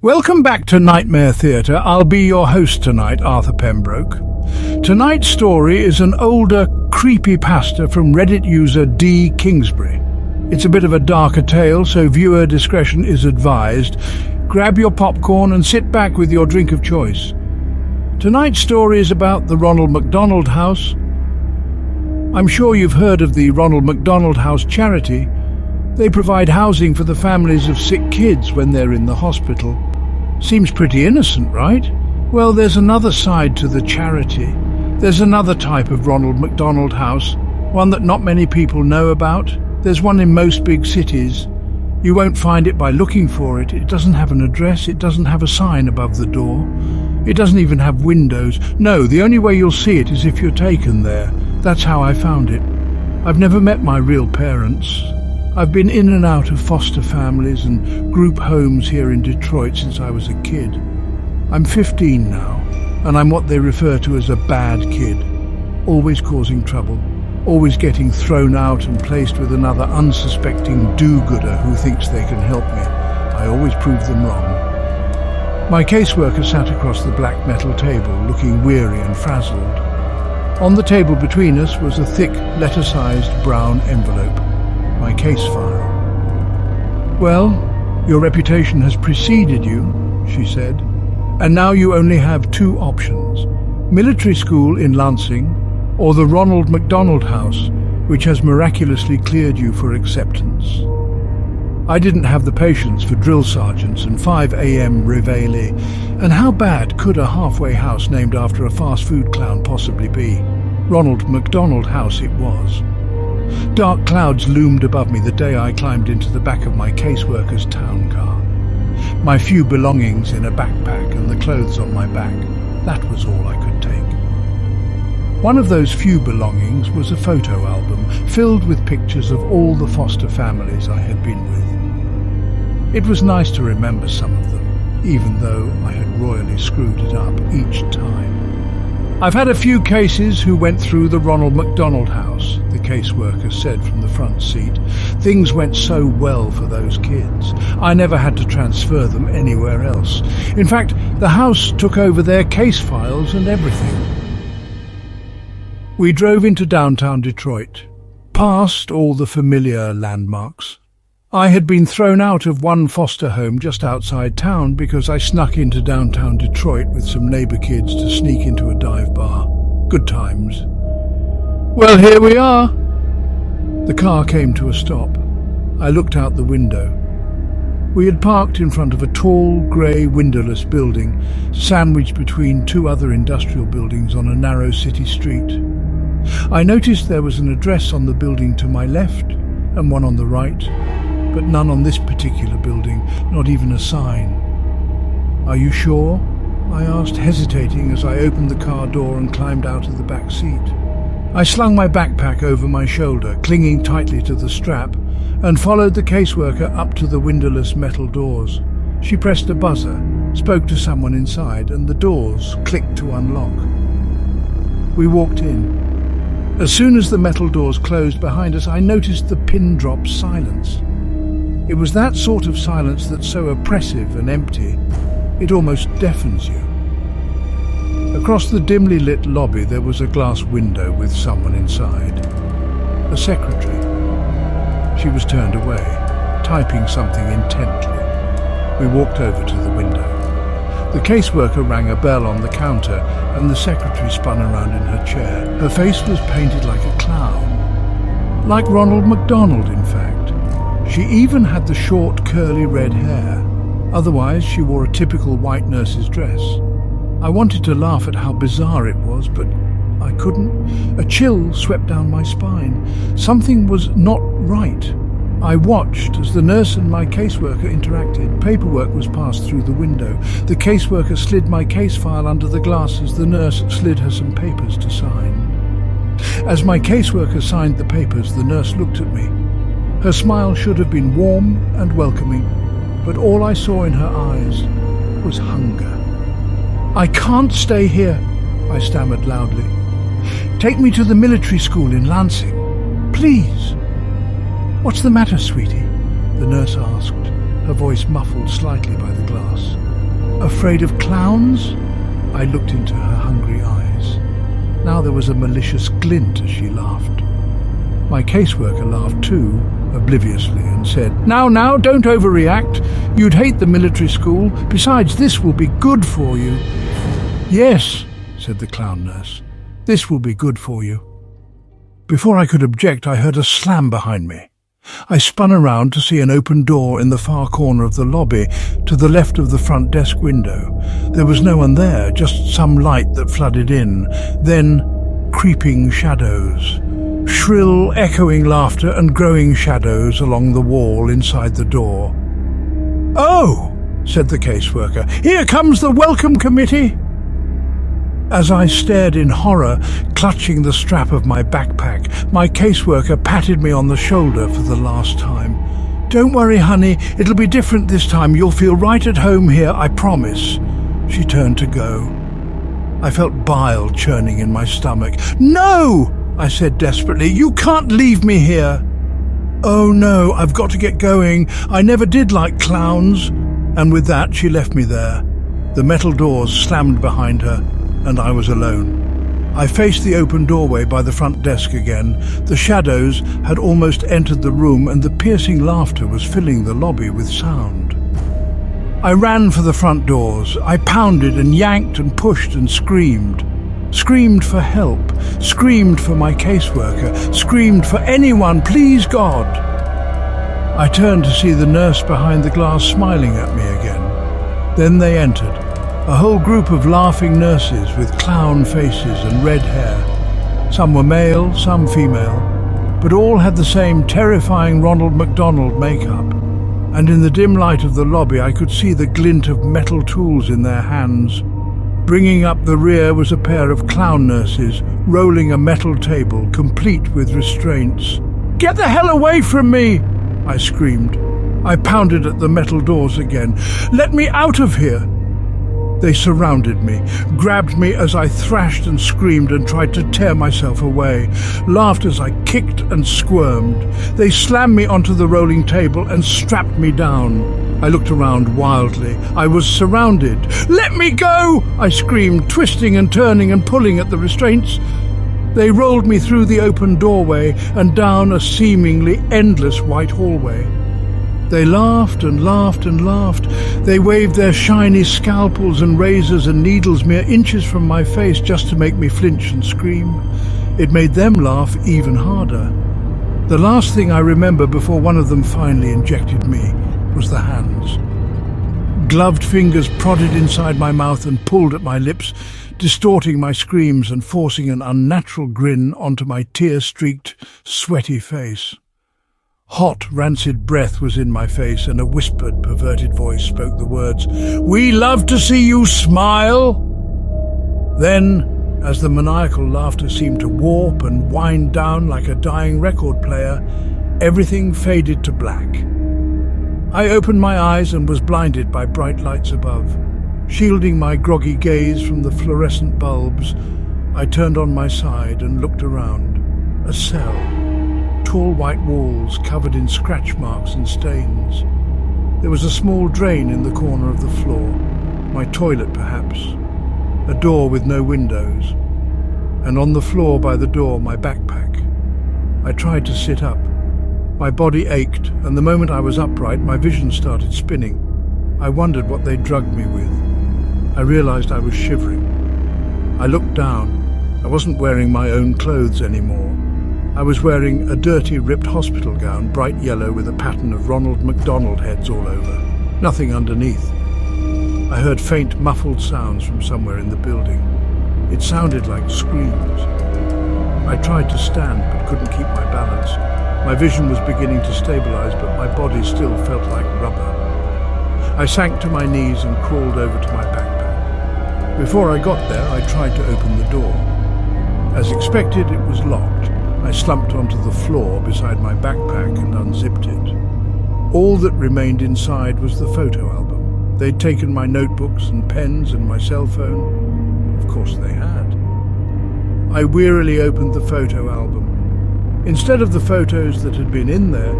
Welcome back to Nightmare Theatre. I'll be your host tonight, Arthur Pembroke. Tonight's story is an older creepypasta from Reddit user D. Kingsbury. It's a bit of a darker tale, so viewer discretion is advised. Grab your popcorn and sit back with your drink of choice. Tonight's story is about the Ronald McDonald House. I'm sure you've heard of the Ronald McDonald House charity. They provide housing for the families of sick kids when they're in the hospital. Seems pretty innocent, right? Well, there's another side to the charity. There's another type of Ronald McDonald House, one that not many people know about. There's one in most big cities. You won't find it by looking for it. It doesn't have an address. It doesn't have a sign above the door. It doesn't even have windows. No, the only way you'll see it is if you're taken there. That's how I found it. I've never met my real parents. I've been in and out of foster families and group homes here in Detroit since I was a kid. I'm 15 now, and I'm what they refer to as a bad kid. Always causing trouble, always getting thrown out and placed with another unsuspecting do-gooder who thinks they can help me. I always prove them wrong. My caseworker sat across the black metal table, looking weary and frazzled. On the table between us was a thick, letter-sized brown envelope. My case file. Well, your reputation has preceded you, she said, and now you only have two options: military school in Lansing or the Ronald McDonald House, which has miraculously cleared you for acceptance. I didn't have the patience for drill sergeants and 5 a.m. réveillé, and how bad could a halfway house named after a fast food clown possibly be? Ronald McDonald House it was. Dark clouds loomed above me the day I climbed into the back of my caseworker's town car. My few belongings in a backpack and the clothes on my back, that was all I could take. One of those few belongings was a photo album filled with pictures of all the foster families I had been with. It was nice to remember some of them, even though I had royally screwed it up each time. I've had a few cases who went through the Ronald McDonald House, the caseworker said from the front seat. Things went so well for those kids. I never had to transfer them anywhere else. In fact, the house took over their case files and everything. We drove into downtown Detroit, past all the familiar landmarks. I had been thrown out of one foster home just outside town because I snuck into downtown Detroit with some neighbor kids to sneak into a dive bar. Good times. Well, here we are. The car came to a stop. I looked out the window. We had parked in front of a tall, grey, windowless building, sandwiched between two other industrial buildings on a narrow city street. I noticed there was an address on the building to my left and one on the right, but none on this particular building, not even a sign. "Are you sure?" I asked, hesitating as I opened the car door and climbed out of the back seat. I slung my backpack over my shoulder, clinging tightly to the strap, and followed the caseworker up to the windowless metal doors. She pressed a buzzer, spoke to someone inside, and the doors clicked to unlock. We walked in. As soon as the metal doors closed behind us, I noticed the pin-drop silence. It was that sort of silence that's so oppressive and empty, it almost deafens you. Across the dimly lit lobby there was a glass window with someone inside. A secretary. She was turned away, typing something intently. We walked over to the window. The caseworker rang a bell on the counter and the secretary spun around in her chair. Her face was painted like a clown. Like Ronald McDonald, in fact. She even had the short, curly red hair. Otherwise, she wore a typical white nurse's dress. I wanted to laugh at how bizarre it was, but I couldn't. A chill swept down my spine. Something was not right. I watched as the nurse and my caseworker interacted. Paperwork was passed through the window. The caseworker slid my case file under the glass as the nurse slid her some papers to sign. As my caseworker signed the papers, the nurse looked at me. Her smile should have been warm and welcoming, but all I saw in her eyes was hunger. "I can't stay here," I stammered loudly. "Take me to the military school in Lansing, please." "What's the matter, sweetie?" the nurse asked, her voice muffled slightly by the glass. afraid of clowns?" I looked into her hungry eyes. Now there was a malicious glint as she laughed. My caseworker laughed too, obliviously, and said, Now, don't overreact. You'd hate the military school. Besides, this will be good for you." "Yes," said the clown nurse. "This will be good for you." Before I could object, I heard a slam behind me. I spun around to see an open door in the far corner of the lobby, to the left of the front desk window. There was no one there, just some light that flooded in. Then, creeping shadows. Shrill, echoing laughter and growing shadows along the wall inside the door. "Oh," said the caseworker, "here comes the welcome committee." As I stared in horror, clutching the strap of my backpack, my caseworker patted me on the shoulder for the last time. "Don't worry, honey, it'll be different this time. You'll feel right at home here, I promise." She turned to go. I felt bile churning in my stomach. "No!" I said desperately. "You can't leave me here." "Oh no, I've got to get going. I never did like clowns." And with that, she left me there. The metal doors slammed behind her, and I was alone. I faced the open doorway by the front desk again. The shadows had almost entered the room, and the piercing laughter was filling the lobby with sound. I ran for the front doors. I pounded and yanked and pushed and screamed. Screamed for help, screamed for my caseworker, screamed for anyone, please God. I turned to see the nurse behind the glass smiling at me again. Then they entered. A whole group of laughing nurses with clown faces and red hair. Some were male, some female, but all had the same terrifying Ronald McDonald makeup. And in the dim light of the lobby I could see the glint of metal tools in their hands. Bringing up the rear was a pair of clown nurses, rolling a metal table, complete with restraints. "Get the hell away from me!" I screamed. I pounded at the metal doors again. "Let me out of here!" They surrounded me, grabbed me as I thrashed and screamed and tried to tear myself away, laughed as I kicked and squirmed. They slammed me onto the rolling table and strapped me down. I looked around wildly. I was surrounded. "Let me go!" I screamed, twisting and turning and pulling at the restraints. They rolled me through the open doorway and down a seemingly endless white hallway. They laughed and laughed and laughed. They waved their shiny scalpels and razors and needles mere inches from my face just to make me flinch and scream. It made them laugh even harder. The last thing I remember before one of them finally injected me was the hands. Gloved fingers prodded inside my mouth and pulled at my lips, distorting my screams and forcing an unnatural grin onto my tear-streaked, sweaty face. Hot, rancid breath was in my face, and a whispered, perverted voice spoke the words, "We love to see you smile!" Then, as the maniacal laughter seemed to warp and wind down like a dying record player, everything faded to black. I opened my eyes and was blinded by bright lights above. Shielding my groggy gaze from the fluorescent bulbs, I turned on my side and looked around. A cell. Tall white walls covered in scratch marks and stains. There was a small drain in the corner of the floor, my toilet perhaps, a door with no windows, and on the floor by the door my backpack. I tried to sit up. My body ached, and the moment I was upright my vision started spinning. I wondered what they drugged me with. I realized I was shivering. I looked down. I wasn't wearing my own clothes anymore. I was wearing a dirty, ripped hospital gown, bright yellow with a pattern of Ronald McDonald heads all over. Nothing underneath. I heard faint, muffled sounds from somewhere in the building. It sounded like screams. I tried to stand but couldn't keep my balance. My vision was beginning to stabilize, but my body still felt like rubber. I sank to my knees and crawled over to my backpack. Before I got there, I tried to open the door. As expected, it was locked. I slumped onto the floor beside my backpack and unzipped it. All that remained inside was the photo album. They'd taken my notebooks and pens and my cell phone. Of course they had. I wearily opened the photo album. Instead of the photos that had been in there,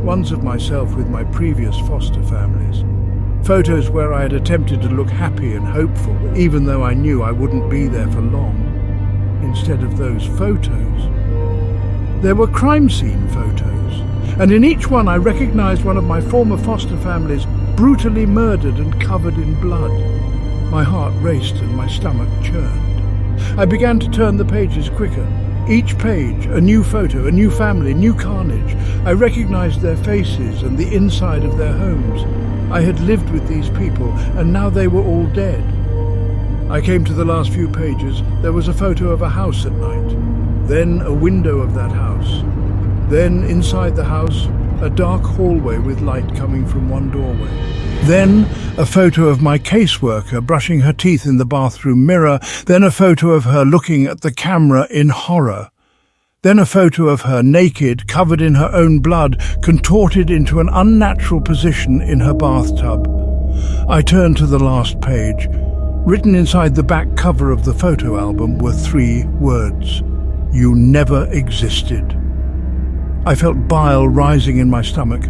ones of myself with my previous foster families. Photos where I had attempted to look happy and hopeful, even though I knew I wouldn't be there for long. Instead of those photos, there were crime scene photos, and in each one I recognized one of my former foster families brutally murdered and covered in blood. My heart raced and my stomach churned. I began to turn the pages quicker. Each page, a new photo, a new family, new carnage. I recognized their faces and the inside of their homes. I had lived with these people, and now they were all dead. I came to the last few pages. There was a photo of a house at night, then a window of that house. Then, inside the house, a dark hallway with light coming from one doorway. Then, a photo of my caseworker brushing her teeth in the bathroom mirror. Then a photo of her looking at the camera in horror. Then a photo of her naked, covered in her own blood, contorted into an unnatural position in her bathtub. I turned to the last page. Written inside the back cover of the photo album were 3 words: "You never existed." I felt bile rising in my stomach.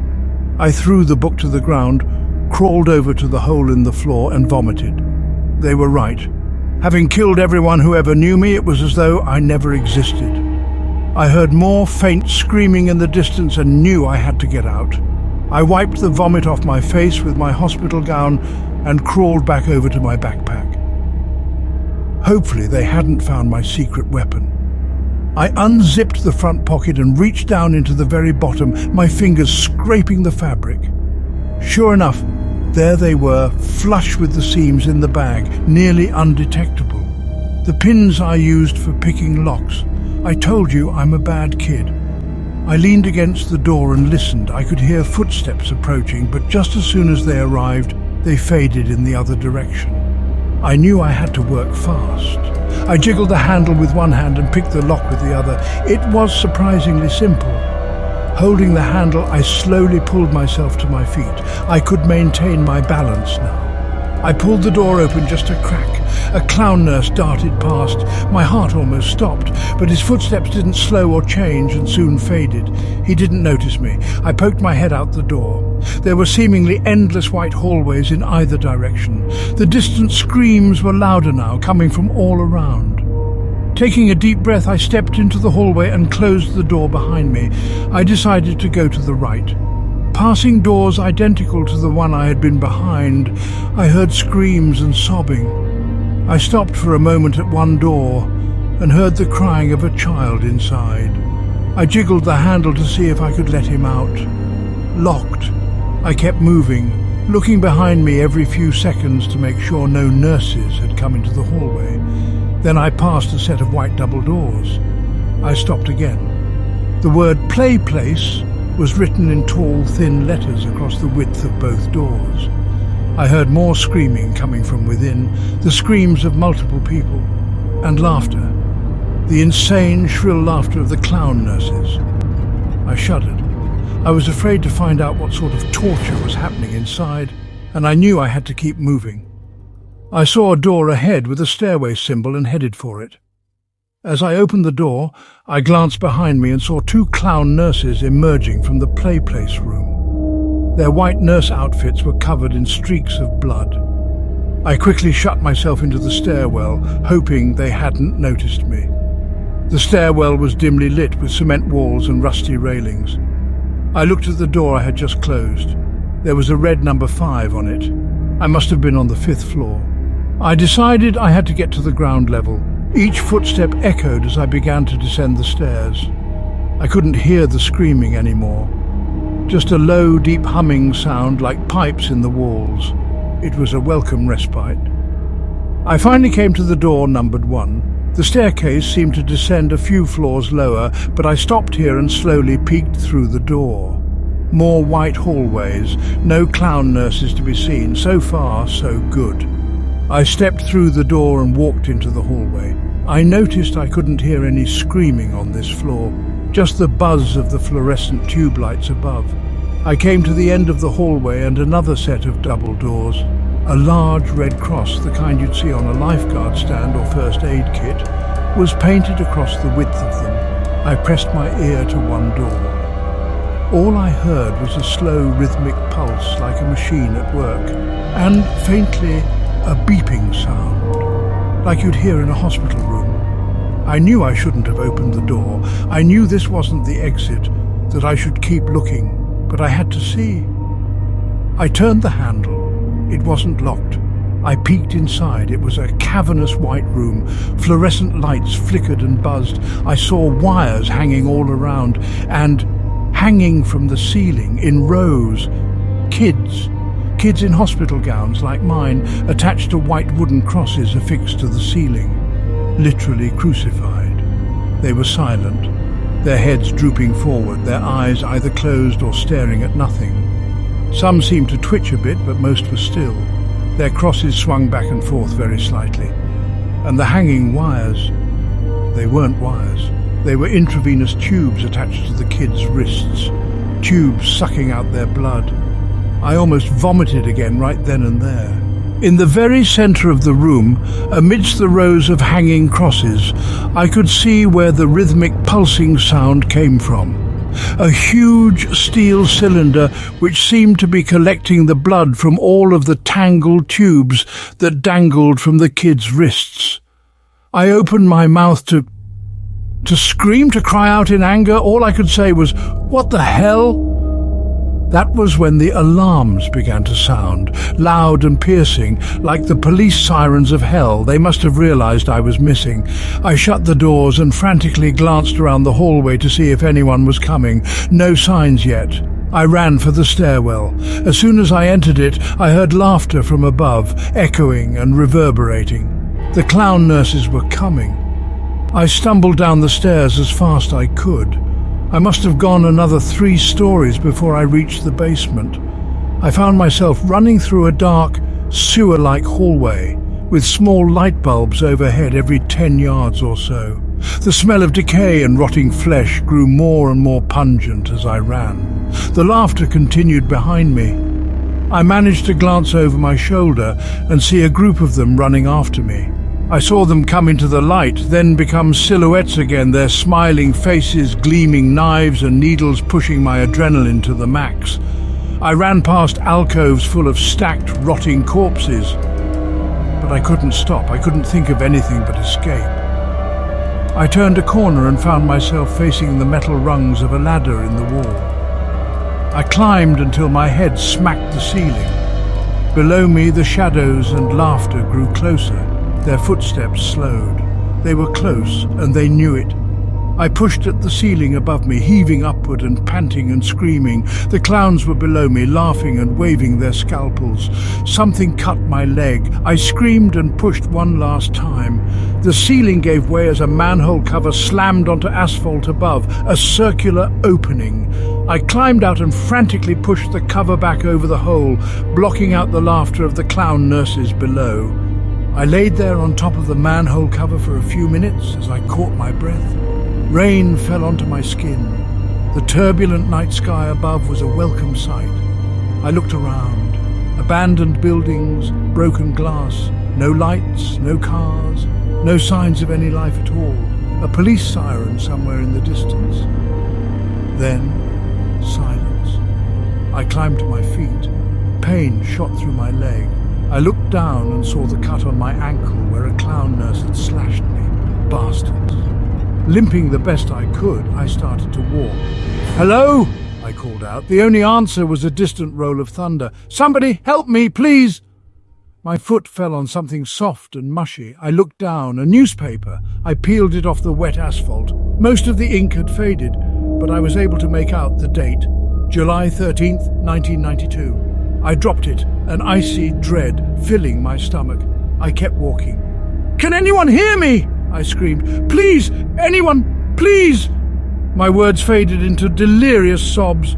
I threw the book to the ground, crawled over to the hole in the floor and vomited. They were right. Having killed everyone who ever knew me, it was as though I never existed. I heard more faint screaming in the distance and knew I had to get out. I wiped the vomit off my face with my hospital gown and crawled back over to my backpack. Hopefully they hadn't found my secret weapon. I unzipped the front pocket and reached down into the very bottom, my fingers scraping the fabric. Sure enough, there they were, flush with the seams in the bag, nearly undetectable. The pins I used for picking locks. I told you I'm a bad kid. I leaned against the door and listened. I could hear footsteps approaching, but just as soon as they arrived, they faded in the other direction. I knew I had to work fast. I jiggled the handle with one hand and picked the lock with the other. It was surprisingly simple. Holding the handle, I slowly pulled myself to my feet. I could maintain my balance now. I pulled the door open just a crack. A clown nurse darted past. My heart almost stopped, but his footsteps didn't slow or change and soon faded. He didn't notice me. I poked my head out the door. There were seemingly endless white hallways in either direction. The distant screams were louder now, coming from all around. Taking a deep breath, I stepped into the hallway and closed the door behind me. I decided to go to the right. Passing doors identical to the one I had been behind, I heard screams and sobbing. I stopped for a moment at one door and heard the crying of a child inside. I jiggled the handle to see if I could let him out. Locked. I kept moving, looking behind me every few seconds to make sure no nurses had come into the hallway. Then I passed a set of white double doors. I stopped again. The word "play place" was written in tall, thin letters across the width of both doors. I heard more screaming coming from within, the screams of multiple people, and laughter, the insane, shrill laughter of the clown nurses. I shuddered. I was afraid to find out what sort of torture was happening inside, and I knew I had to keep moving. I saw a door ahead with a stairway symbol and headed for it. As I opened the door, I glanced behind me and saw 2 clown nurses emerging from the play place room. Their white nurse outfits were covered in streaks of blood. I quickly shut myself into the stairwell, hoping they hadn't noticed me. The stairwell was dimly lit with cement walls and rusty railings. I looked at the door I had just closed. There was a red number 5 on it. I must have been on the 5th floor. I decided I had to get to the ground level. Each footstep echoed as I began to descend the stairs. I couldn't hear the screaming anymore. Just a low, deep humming sound like pipes in the walls. It was a welcome respite. I finally came to the door numbered 1. The staircase seemed to descend a few floors lower, but I stopped here and slowly peeked through the door. More white hallways, no clown nurses to be seen. So far, so good. I stepped through the door and walked into the hallway. I noticed I couldn't hear any screaming on this floor, just the buzz of the fluorescent tube lights above. I came to the end of the hallway and another set of double doors. A large red cross, the kind you'd see on a lifeguard stand or first aid kit, was painted across the width of them. I pressed my ear to one door. All I heard was a slow rhythmic pulse like a machine at work, and faintly a beeping sound, like you'd hear in a hospital room. I knew I shouldn't have opened the door. I knew this wasn't the exit, that I should keep looking, but I had to see. I turned the handle. It wasn't locked. I peeked inside. It was a cavernous white room. Fluorescent lights flickered and buzzed. I saw wires hanging all around, and hanging from the ceiling in rows, kids in hospital gowns like mine, attached to white wooden crosses affixed to the ceiling, literally crucified. They were silent, their heads drooping forward, their eyes either closed or staring at nothing. Some seemed to twitch a bit, but most were still. Their crosses swung back and forth very slightly. And the hanging wires, they weren't wires. They were intravenous tubes attached to the kids' wrists, tubes sucking out their blood. I almost vomited again right then and there. In the very centre of the room, amidst the rows of hanging crosses, I could see where the rhythmic pulsing sound came from. A huge steel cylinder which seemed to be collecting the blood from all of the tangled tubes that dangled from the kids' wrists. I opened my mouth to scream, to cry out in anger. All I could say was, "What the hell?" That was when the alarms began to sound, loud and piercing, like the police sirens of hell. They must have realized I was missing. I shut the doors and frantically glanced around the hallway to see if anyone was coming. No signs yet. I ran for the stairwell. As soon as I entered it, I heard laughter from above, echoing and reverberating. The clown nurses were coming. I stumbled down the stairs as fast I could. I must have gone another 3 stories before I reached the basement. I found myself running through a dark, sewer-like hallway with small light bulbs overhead every 10 yards or so. The smell of decay and rotting flesh grew more and more pungent as I ran. The laughter continued behind me. I managed to glance over my shoulder and see a group of them running after me. I saw them come into the light, then become silhouettes again, their smiling faces, gleaming knives and needles pushing my adrenaline to the max. I ran past alcoves full of stacked, rotting corpses, but I couldn't stop. I couldn't think of anything but escape. I turned a corner and found myself facing the metal rungs of a ladder in the wall. I climbed until my head smacked the ceiling. Below me, the shadows and laughter grew closer. Their footsteps slowed. They were close, and they knew it. I pushed at the ceiling above me, heaving upward and panting and screaming. The clowns were below me, laughing and waving their scalpels. Something cut my leg. I screamed and pushed one last time. The ceiling gave way as a manhole cover slammed onto asphalt above, a circular opening. I climbed out and frantically pushed the cover back over the hole, blocking out the laughter of the clown nurses below. I laid there on top of the manhole cover for a few minutes as I caught my breath. Rain fell onto my skin. The turbulent night sky above was a welcome sight. I looked around. Abandoned buildings, broken glass, no lights, no cars, no signs of any life at all. A police siren somewhere in the distance. Then, silence. I climbed to my feet. Pain shot through my leg. I looked down and saw the cut on my ankle where a clown nurse had slashed me. Bastards. Limping the best I could, I started to walk. "Hello?" I called out. The only answer was a distant roll of thunder. "Somebody help me, please!" My foot fell on something soft and mushy. I looked down. A newspaper. I peeled it off the wet asphalt. Most of the ink had faded, but I was able to make out the date. July 13th, 1992. I dropped it, an icy dread filling my stomach. I kept walking. "Can anyone hear me?" I screamed. "Please, anyone, please!" My words faded into delirious sobs.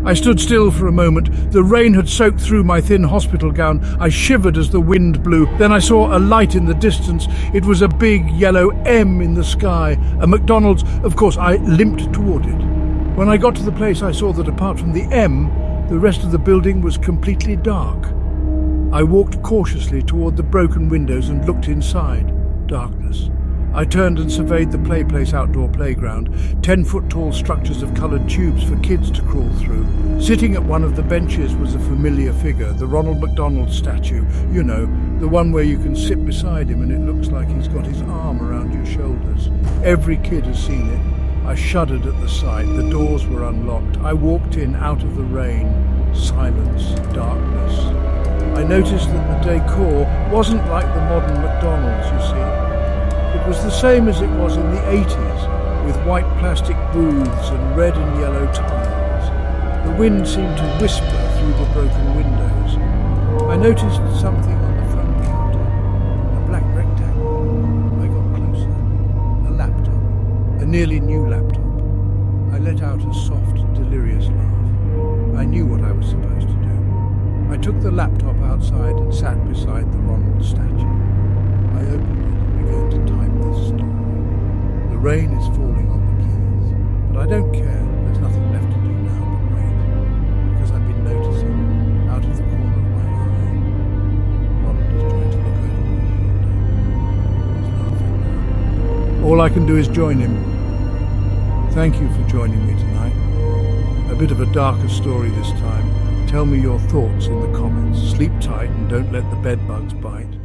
I stood still for a moment. The rain had soaked through my thin hospital gown. I shivered as the wind blew. Then I saw a light in the distance. It was a big yellow M in the sky, a McDonald's. Of course, I limped toward it. When I got to the place, I saw that apart from the M, the rest of the building was completely dark. I walked cautiously toward the broken windows and looked inside. Darkness. I turned and surveyed the play place outdoor playground, 10-foot-tall structures of coloured tubes for kids to crawl through. Sitting at one of the benches was a familiar figure, the Ronald McDonald statue. You know, the one where you can sit beside him and it looks like he's got his arm around your shoulders. Every kid has seen it. I shuddered at the sight. The doors were unlocked. I walked in out of the rain. Silence, darkness. I noticed that the decor wasn't like the modern McDonald's, you see. It was the same as it was in the 80s, with white plastic booths and red and yellow tiles. The wind seemed to whisper through the broken windows. I noticed something on the front counter, a black rectangle. I got closer. A laptop, a nearly new laptop. I let out a soft, delirious laugh. I knew what I was supposed to do. I took the laptop outside and sat beside the Ronald statue. I opened it and began to type this story. The rain is falling on the keys, but I don't care. There's nothing left to do now but wait, because I've been noticing, out of the corner of my eye, Ronald is trying to look over my shoulder. He's laughing now. All I can do is join him. Thank you for joining me tonight. A bit of a darker story this time. Tell me your thoughts in the comments. Sleep tight and don't let the bedbugs bite.